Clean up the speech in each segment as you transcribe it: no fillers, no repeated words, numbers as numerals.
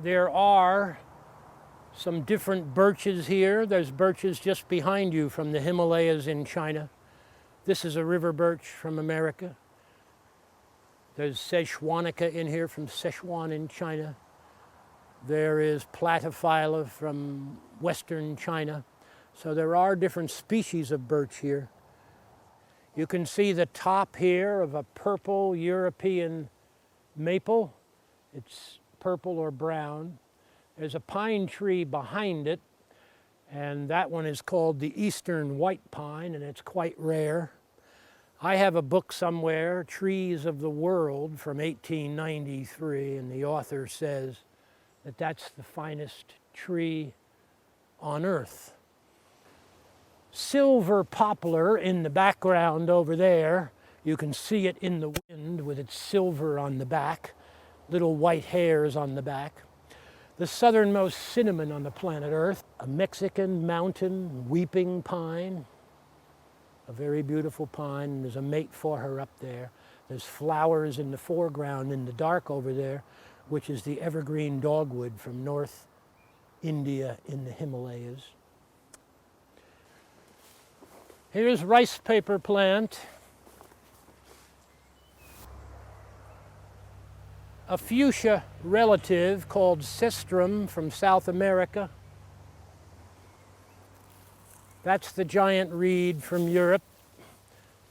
There are some different birches here. There's birches just behind you from the Himalayas in China. This is a river birch from America. There's Szechuanica in here from Sichuan in China. There is Platyphylla from western China. So there are different species of birch here. You can see the top here of a purple European maple. It's purple or brown. There's a pine tree behind it, and that one is called the Eastern White Pine, and it's quite rare. I have a book somewhere, Trees of the World, from 1893, and the author says that that's the finest tree on earth. Silver poplar in the background over there. You can see it in the wind with its silver on the back, little white hairs on the back. The southernmost cinnamon on the planet Earth, a Mexican mountain weeping pine, a very beautiful pine, and there's a mate for her up there. There's flowers in the foreground in the dark over there, which is the evergreen dogwood from North India in the Himalayas. Here's rice paper plant. A fuchsia relative called Sistrum from South America. That's the giant reed from Europe.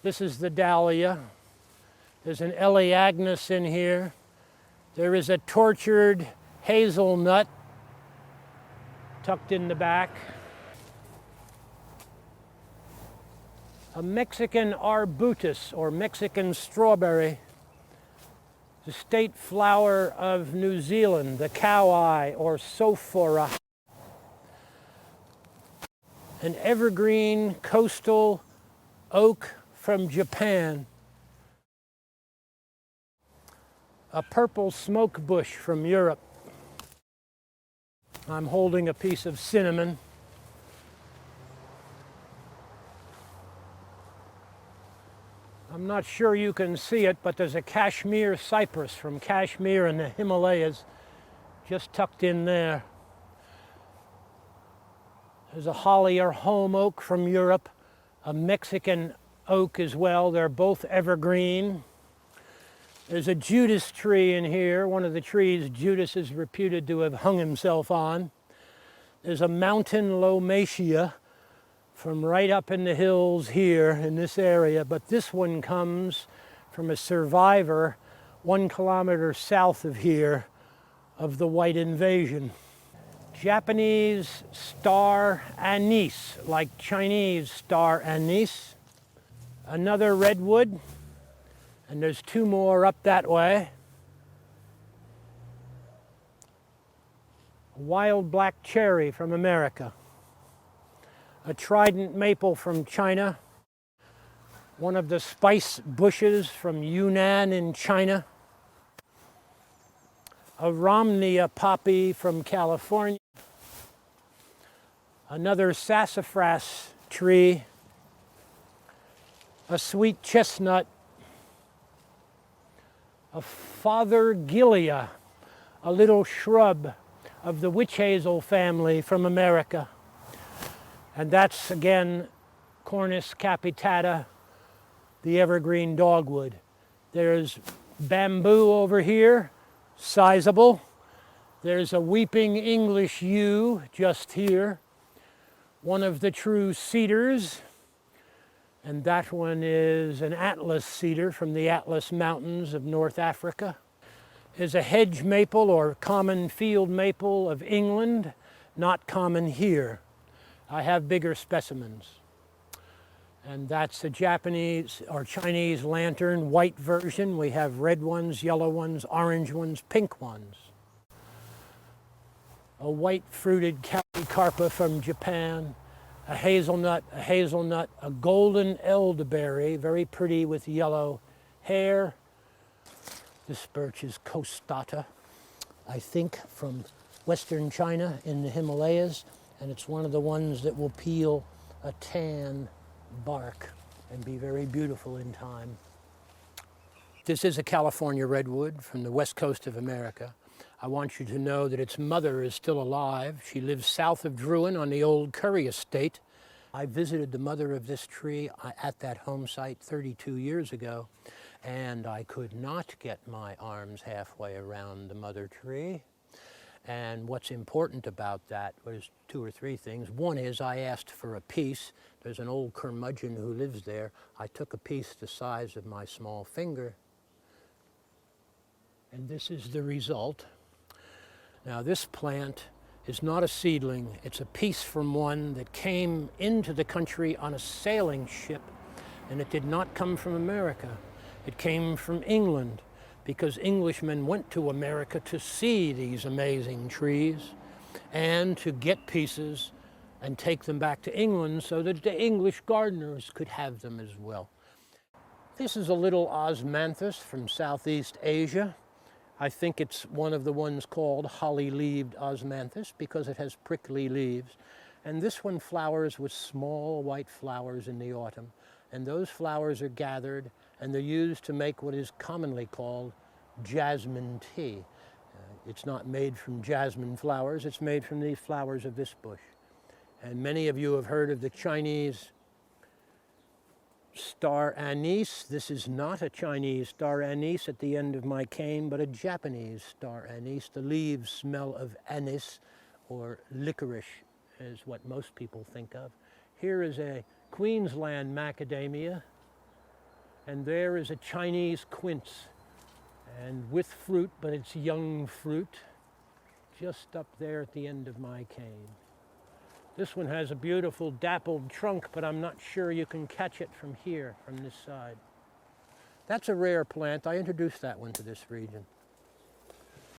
This is the dahlia. There's an Elaeagnus in here. There is a tortured hazelnut tucked in the back. A Mexican arbutus, or Mexican strawberry, the state flower of New Zealand, the cow-eye, or sophora. An evergreen coastal oak from Japan. A purple smoke bush from Europe. I'm holding a piece of cinnamon. I'm not sure you can see it, but there's a Kashmir cypress from Kashmir in the Himalayas, just tucked in there. There's a holly or holm oak from Europe, a Mexican oak as well. They're both evergreen. There's a Judas tree in here, one of the trees Judas is reputed to have hung himself on. There's a mountain lomatia from right up in the hills here in this area, but this one comes from a survivor 1 kilometer south of here of the white invasion. Japanese star anise, like Chinese star anise. Another redwood, and there's 2 more up that way. A wild black cherry from America. A trident maple from China, one of the spice bushes from Yunnan in China, a Romnea poppy from California, another sassafras tree, a sweet chestnut, a fothergillea, a little shrub of the witch hazel family from America. And that's, again, Cornus capitata, the evergreen dogwood. There's bamboo over here, sizable. There's a weeping English yew just here. One of the true cedars. And that one is an Atlas cedar from the Atlas Mountains of North Africa. There's a hedge maple or common field maple of England, not common here. I have bigger specimens. And that's the Japanese or Chinese lantern white version. We have red ones, yellow ones, orange ones, pink ones. A white fruited Caudicarpa from Japan, a hazelnut, a golden elderberry, very pretty with yellow hair. This birch is costata, I think, from western China in the Himalayas. And it's one of the ones that will peel a tan bark and be very beautiful in time. This is a California redwood from the west coast of America. I want you to know that its mother is still alive. She lives south of Druin on the old Curry estate. I visited the mother of this tree at that home site 32 years ago, and I could not get my arms halfway around the mother tree. And what's important about that was two or three things. One is I asked for a piece. There's an old curmudgeon who lives there. I took a piece the size of my small finger, and this is the result. Now this plant is not a seedling. It's a piece from one that came into the country on a sailing ship, and it did not come from America. It came from England, because Englishmen went to America to see these amazing trees and to get pieces and take them back to England so that the English gardeners could have them as well. This is a little osmanthus from Southeast Asia. I think it's one of the ones called holly-leaved osmanthus because it has prickly leaves. And this one flowers with small white flowers in the autumn. And those flowers are gathered and they're used to make what is commonly called jasmine tea. It's not made from jasmine flowers, it's made from the flowers of this bush. And many of you have heard of the Chinese star anise. This is not a Chinese star anise at the end of my cane, but a Japanese star anise. The leaves smell of anise or licorice is what most people think of. Here is a Queensland macadamia, and there is a Chinese quince, and with fruit, but it's young fruit, just up there at the end of my cane. This one has a beautiful dappled trunk, but I'm not sure you can catch it from here, from this side. That's a rare plant. I introduced that one to this region.